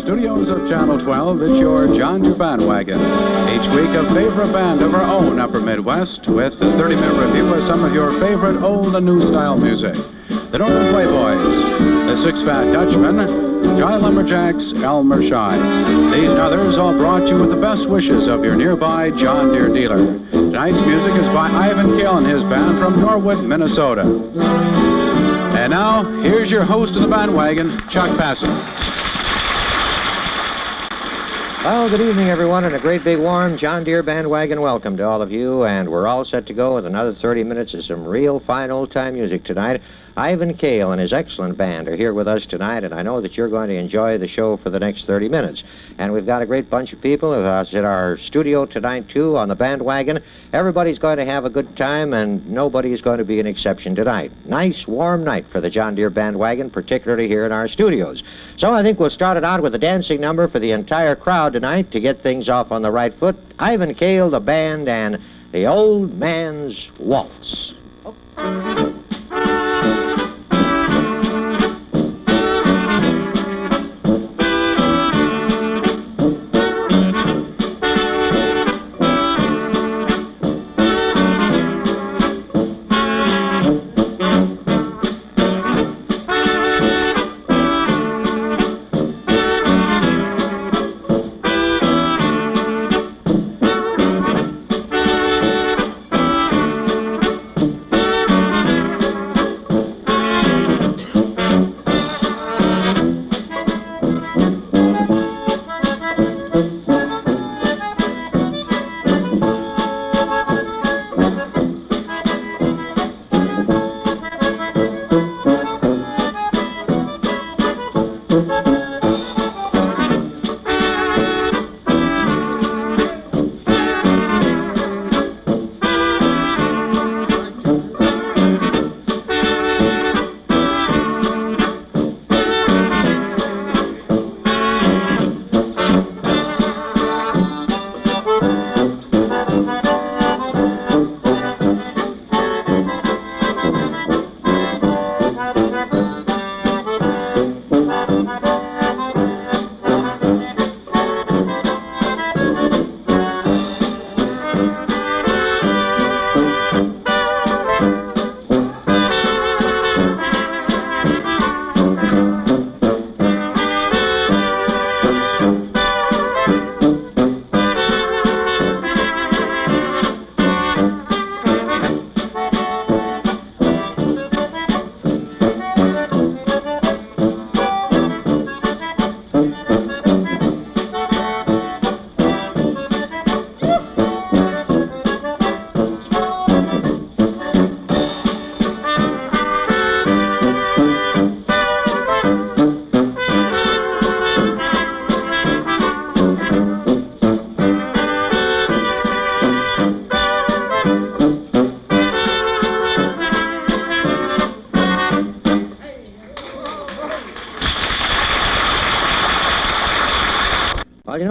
studios of Channel 12, it's your John Deere Bandwagon. Each week, a favorite band of our own Upper Midwest with a 30-minute review of some of your favorite old and new style music. The Northern Playboys, the Six Fat Dutchmen, Jai Lumberjacks, Elmer Shai. These and others all brought you with the best wishes of your nearby John Deere dealer. Tonight's music is by Ivan Kale and his band from Norwood, Minnesota. And now, here's your host of the Bandwagon, Chuck Bassett. Well, good evening, everyone, and a great big warm John Deere Bandwagon welcome to all of you, and we're all set to go with another 30 minutes of some real fine old-time music tonight. Ivan Kale and his excellent band are here with us tonight, and I know that you're going to enjoy the show for the next 30 minutes. And we've got a great bunch of people with us in our studio tonight, too, on the Bandwagon. Everybody's going to have a good time, and nobody's going to be an exception tonight. Nice, warm night for the John Deere Bandwagon, particularly here in our studios. So I think we'll start it out with a dancing number for the entire crowd tonight to get things off on the right foot. Ivan Kale, the band, and the Old Man's Waltz. Oh.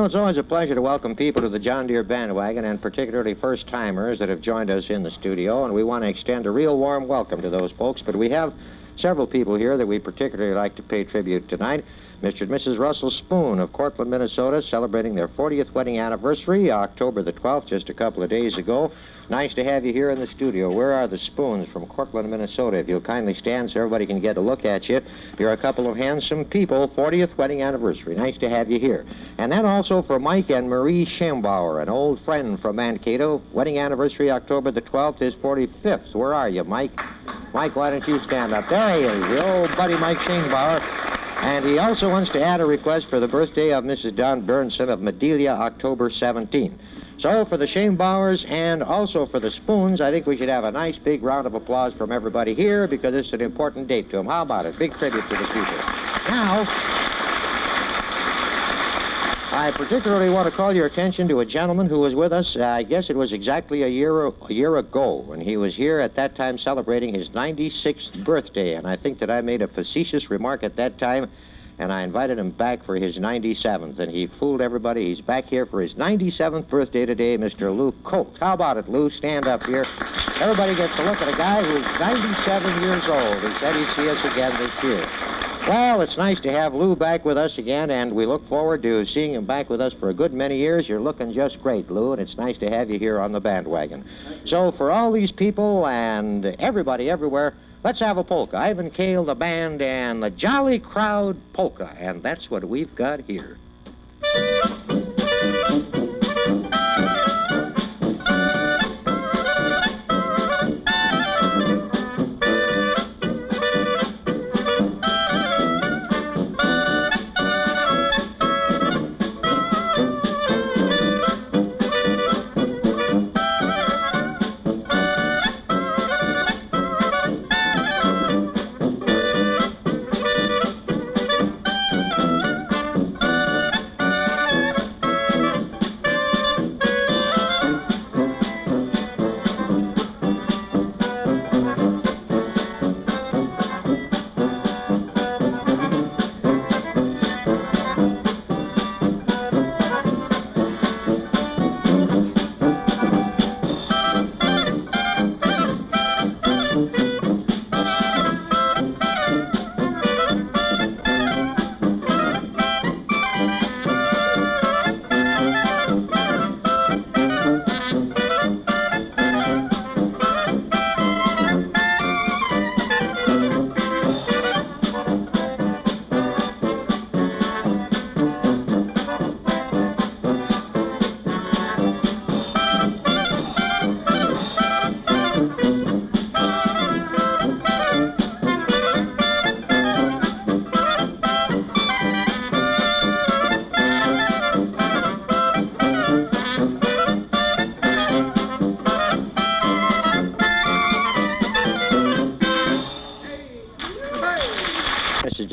It's always a pleasure to welcome people to the John Deere Bandwagon, and particularly first-timers that have joined us in the studio, and we want to extend a real warm welcome to those folks. But we have several people here that we particularly like to pay tribute tonight. Mr. and Mrs. Russell Spoon of Cortland, Minnesota, celebrating their 40th wedding anniversary, October the 12th, just a couple of days ago. Nice to have you here in the studio. Where are the Spoons from Cortland, Minnesota? If you'll kindly stand so everybody can get a look at you. You're a couple of handsome people. 40th wedding anniversary. Nice to have you here. And then also for Mike and Marie Schembauer, an old friend from Mankato. Wedding anniversary, October the 12th, his 45th. Where are you, Mike? Mike, why don't you stand up? There he is, the old buddy Mike Schembauer. And he also wants to add a request for the birthday of Mrs. Don Burnson of Medelia, October 17th. So for the Schembauers and also for the Spoons, I think we should have a nice big round of applause from everybody here because it's an important date to them. How about it? Big tribute to the people. Now, I particularly want to call your attention to a gentleman who was with us, I guess it was exactly a year ago, when he was here at that time celebrating his 96th birthday. And I think that I made a facetious remark at that time, and I invited him back for his 97th, and he fooled everybody. He's back here for his 97th birthday today, Mr. Lou Colt. How about it, Lou? Stand up here. Everybody gets to look at a guy who's 97 years old. He said he'd see us again this year. Well, it's nice to have Lou back with us again, and we look forward to seeing him back with us for a good many years. You're looking just great, Lou, and it's nice to have you here on the Bandwagon. So for all these people and everybody everywhere, let's have a polka. Ivan Kale, the band, and the Jolly Crowd Polka, and that's what we've got here.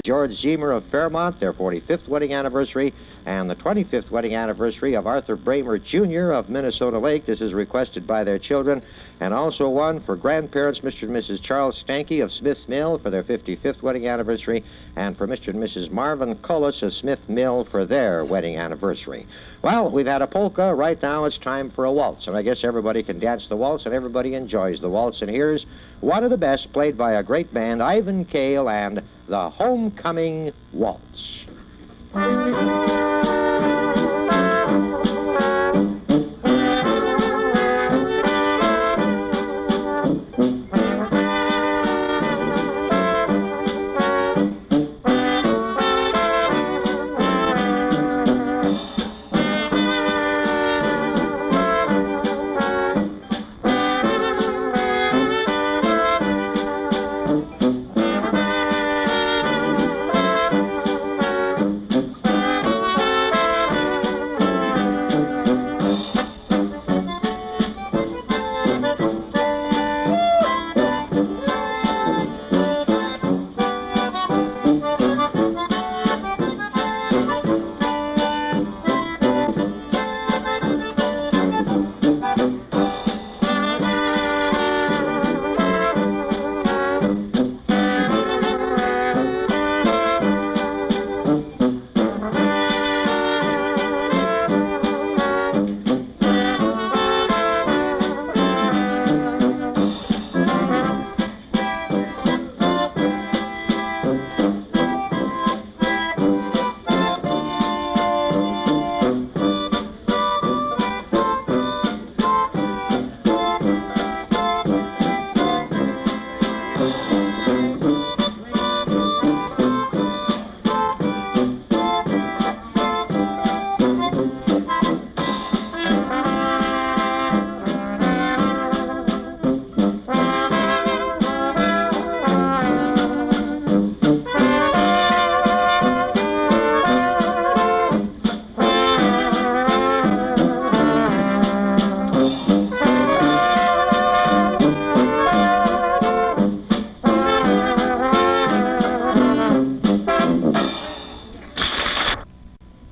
George Zemer of Fairmont, their 45th wedding anniversary, and the 25th wedding anniversary of Arthur Bramer Jr. of Minnesota Lake. This is requested by their children. And also one for grandparents, Mr. and Mrs. Charles Stanky of Smith Mill for their 55th wedding anniversary, and for Mr. and Mrs. Marvin Cullis of Smith Mill for their wedding anniversary. Well, we've had a polka. Right now it's time for a waltz, and I guess everybody can dance the waltz, and everybody enjoys the waltz. And here's one of the best, played by a great band, Ivan Kale and the Homecoming Waltz.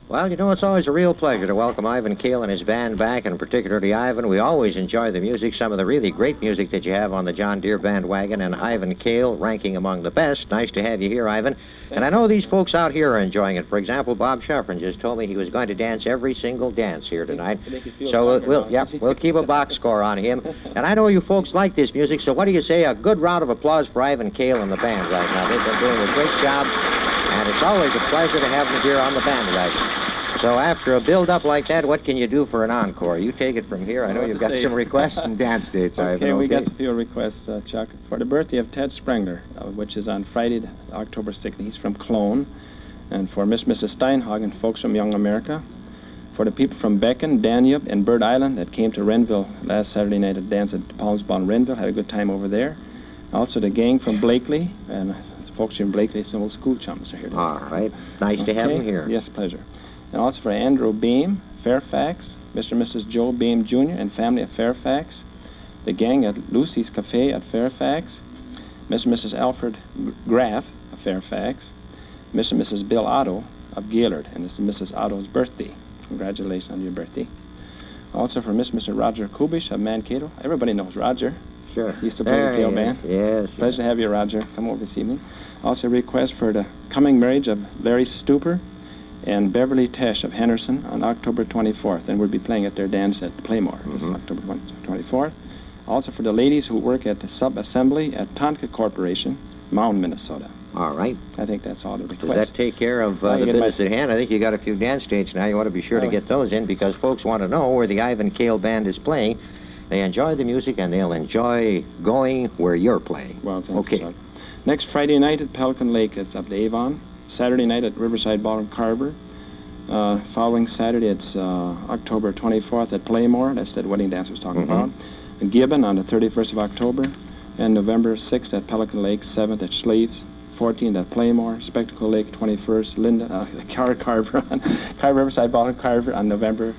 Well, you know, it's always a real pleasure to welcome Ivan Kale and his band back, and particularly Ivan. We always enjoy the music, some of the really great music that you have on the John Deere Bandwagon, and Ivan Kale ranking among the best. Nice to have you here, Ivan. And I know these folks out here are enjoying it. For example, Bob Shuffrin just told me he was going to dance every single dance here tonight. So we'll keep a box score on him. And I know you folks like this music, so what do you say? A good round of applause for Ivan Kale and the band right now. They've been doing a great job. And it's always a pleasure to have them here on the bandwagon. So after a build-up like that, what can you do for an encore? You take it from here. I know you've got some requests and dance dates. Okay, we got a few requests, Chuck. For the birthday of Ted Sprengler, which is on Friday, October 6th. He's from Cologne. And for Mrs. Steinhagen, folks from Young America. For the people from Beacon, Danube, and Bird Island that came to Renville last Saturday night at dance at Palms Ball in Renville. Had a good time over there. Also the gang from Blakely, and folks from Blakely, some old school chums are here today. All right. Nice to have them here. Yes, pleasure. And also for Andrew Beam, Fairfax, Mr. and Mrs. Joe Beam Jr. and family at Fairfax, the gang at Lucy's Cafe at Fairfax, Mr. and Mrs. Alfred Graff of Fairfax, Mr. and Mrs. Bill Otto of Gaylord, and this is Mrs. Otto's birthday. Congratulations on your birthday. Also for Mr. and Mr. Roger Kubish of Mankato. Everybody knows Roger. Sure. He used to play the tail band. Yes. Pleasure to have you, Roger. Come over this evening. Also a request for the coming marriage of Larry Stuper and Beverly Tesh of Henderson on October 24th, and we'll be playing at their dance at Playmore this October 24th. Also for the ladies who work at the sub-assembly at Tonka Corporation, Mound, Minnesota. All right. I think that's all the requests. Does that take care of the business at hand? I think you got a few dance dates now. You want to be sure to get those in because folks want to know where the Ivan Kale Band is playing. They enjoy the music and they'll enjoy going where you're playing. Well, thanks, Chuck. Next Friday night at Pelican Lake, it's up to Avon. Saturday night at Riverside Ball in Carver. Following Saturday, it's October 24th at Playmore. That's that wedding dance I was talking about. And Gibbon on the 31st of October. And November 6th at Pelican Lake, 7th at Schleves, 14th at Playmore, Spectacle Lake, 21st, Carver Riverside Ball in Carver on November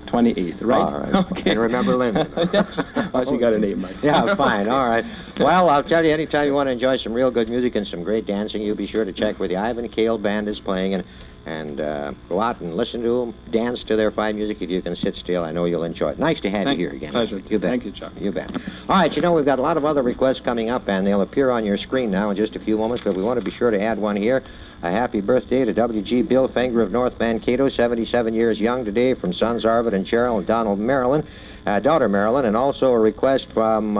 28th, right? All right. Okay. And remember Linda. Yes. Oh, she got a name, Mike. Yeah, fine. All right. Well, I'll tell you, anytime you want to enjoy some real good music and some great dancing, you be sure to check where the Ivan Kale Band is playing and go out and listen to them, dance to their fine music. If you can sit still, I know you'll enjoy it. Nice to have you here again. Pleasure. You bet. Thank you, Chuck. You bet. All right, you know, we've got a lot of other requests coming up, and they'll appear on your screen now in just a few moments, but we want to be sure to add one here. A happy birthday to W.G. Bill Fenger of North Mankato, 77 years young today, from sons Arvid and Cheryl and Donald Marilyn, daughter Marilyn, and also a request from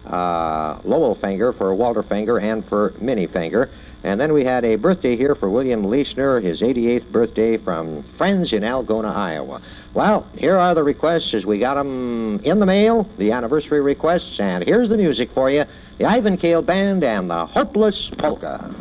Lowell Fenger for Walter Fenger and for Minnie Fenger. And then we had a birthday here for William Leisner, his 88th birthday, from friends in Algona, Iowa. Well, here are the requests as we got them in the mail, the anniversary requests, and here's the music for you, the Ivan Kale Band and the Hopeless Polka.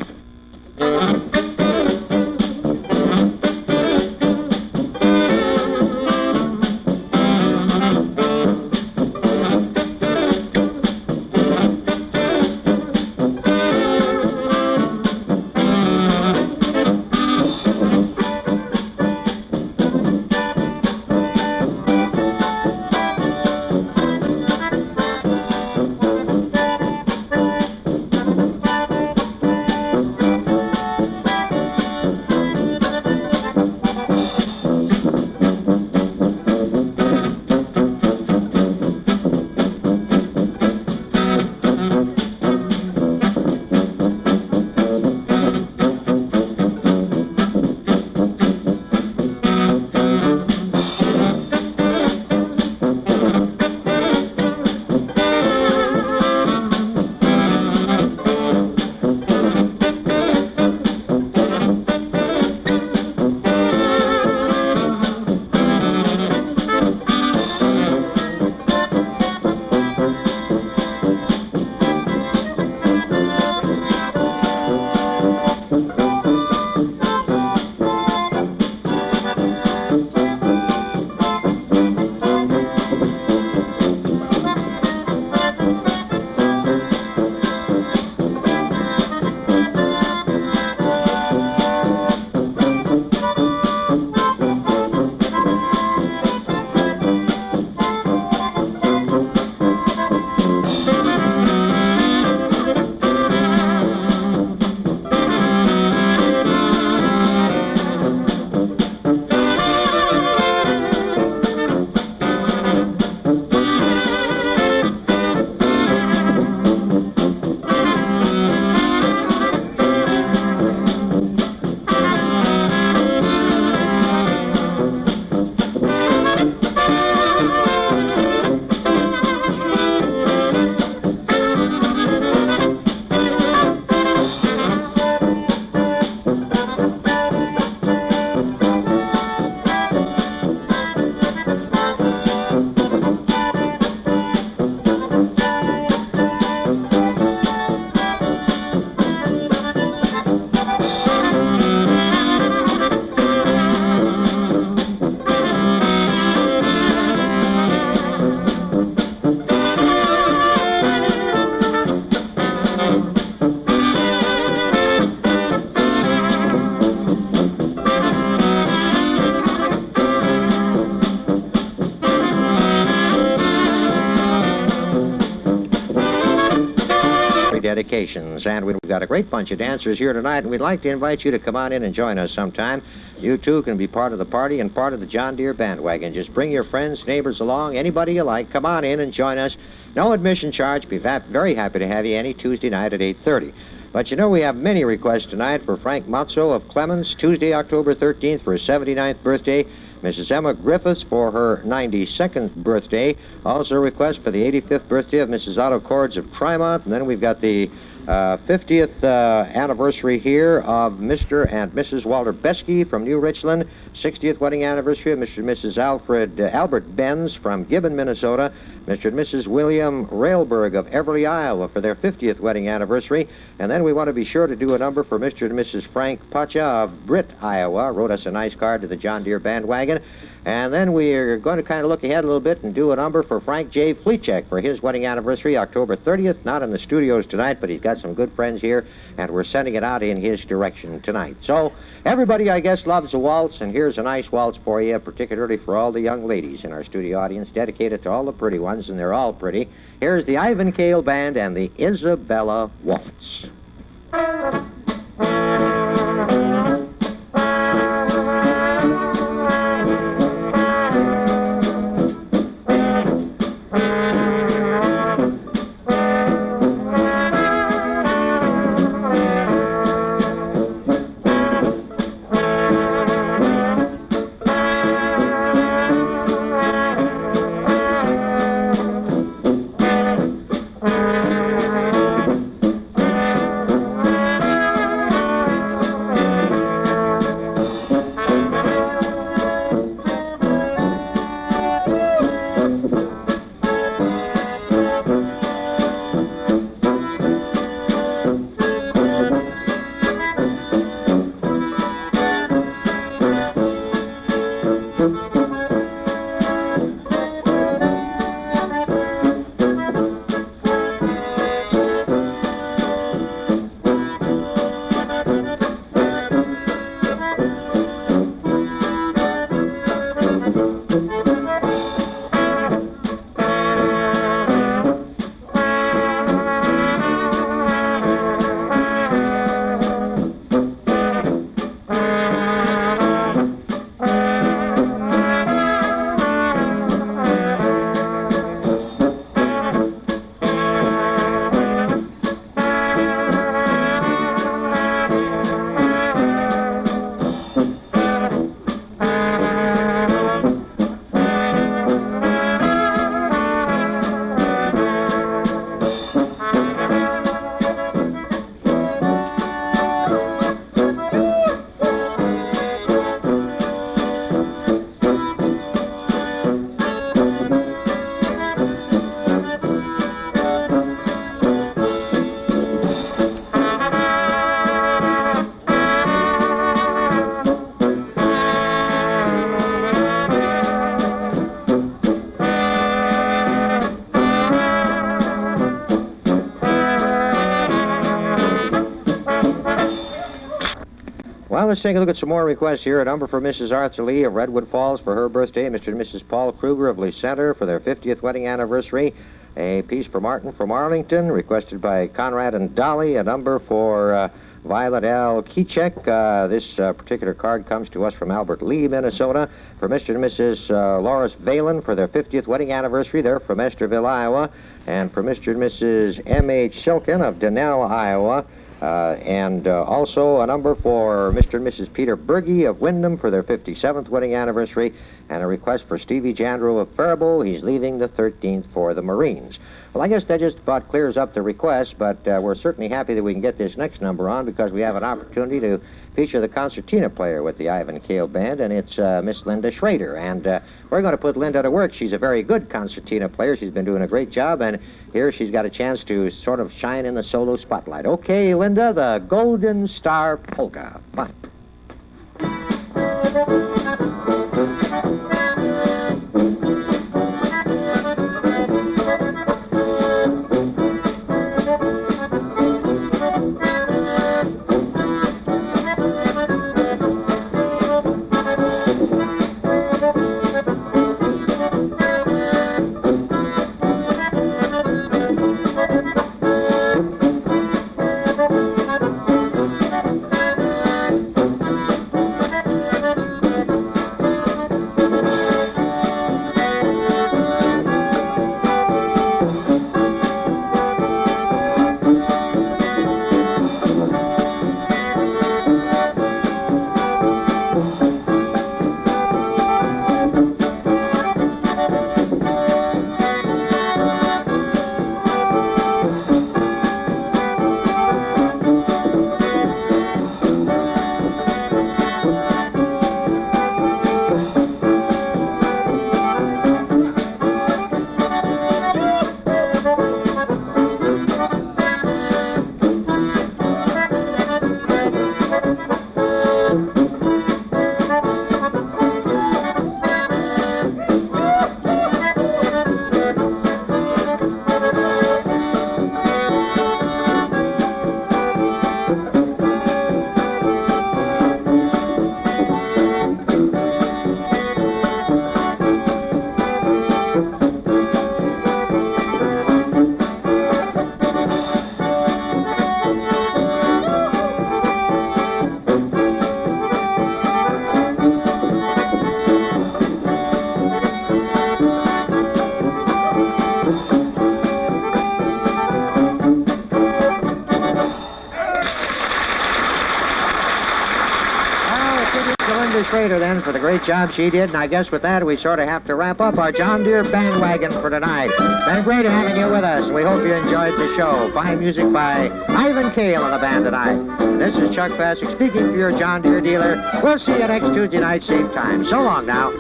qualifications. And we've got a great bunch of dancers here tonight, and we'd like to invite you to come on in and join us sometime. You, too, can be part of the party and part of the John Deere Bandwagon. Just bring your friends, neighbors along, anybody you like. Come on in and join us. No admission charge. Be very happy to have you any Tuesday night at 8:30. But you know, we have many requests tonight for Frank Matzo of Clemens, Tuesday, October 13th, for his 79th birthday. Mrs. Emma Griffiths for her 92nd birthday. Also a request for the 85th birthday of Mrs. Otto Cords of Tremont. And then we've got the 50th anniversary here of Mr. and Mrs. Walter Besky from New Richland. 60th wedding anniversary of Mr. and Mrs. Albert Benz from Gibbon, Minnesota. Mr. and Mrs. William Railberg of Everly, Iowa for their 50th wedding anniversary. And then we want to be sure to do a number for Mr. and Mrs. Frank Pacha of Britt, Iowa. Wrote us a nice card to the John Deere Bandwagon. And then we're going to kind of look ahead a little bit and do a number for Frank J. Fleechek for his wedding anniversary, October 30th. Not in the studios tonight, but he's got some good friends here, and we're sending it out in his direction tonight. So everybody, I guess, loves a waltz, and here's a nice waltz for you, particularly for all the young ladies in our studio audience, dedicated to all the pretty ones, and they're all pretty. Here's the Ivan Kale Band and the Isabella Waltz. Well, let's take a look at some more requests here. A number for Mrs. Arthur Lee of Redwood Falls for her birthday. Mr. and Mrs. Paul Kruger of Lee Center for their 50th wedding anniversary. A piece for Martin from Arlington, requested by Conrad and Dolly. A number for Violet L. Keychek. This particular card comes to us from Albert Lee, Minnesota. For Mr. and Mrs. Loris Valen for their 50th wedding anniversary. They're from Esterville, Iowa. And for Mr. and Mrs. M.H. Silken of Donnell, Iowa. Also a number for Mr. and Mrs. Peter Berge of Wyndham for their 57th wedding anniversary, and a request for Stevie Jandreau of Faribault. He's leaving the 13th for the Marines. Well, I guess that just about clears up the requests, but we're certainly happy that we can get this next number on because we have an opportunity to feature the concertina player with the Ivan Kale Band, and it's Miss Linda Schrader. And we're going to put Linda to work. She's a very good concertina player. She's been doing a great job, and here she's got a chance to sort of shine in the solo spotlight. Okay, Linda, the Golden Star Polka. Fine. Schrader, then, for the great job she did. And I guess with that, we sort of have to wrap up our John Deere bandwagon for tonight. Been great having you with us. We hope you enjoyed the show. Fine music by Ivan Cale and the band tonight. This is Chuck Bassick speaking for your John Deere dealer. We'll see you next Tuesday night, same time. So long now.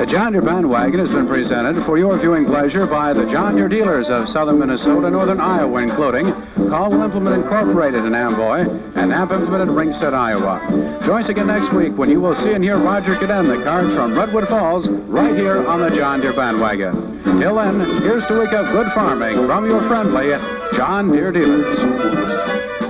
The John Deere Bandwagon has been presented for your viewing pleasure by the John Deere dealers of southern Minnesota, northern Iowa, including Caldwell Implement Incorporated in Amboy and Knapp Implement in Ringsted, Iowa. Join us again next week when you will see and hear Roger Caden, the cards from Redwood Falls, right here on the John Deere Bandwagon. Till then, here's to a week of good farming from your friendly John Deere dealers.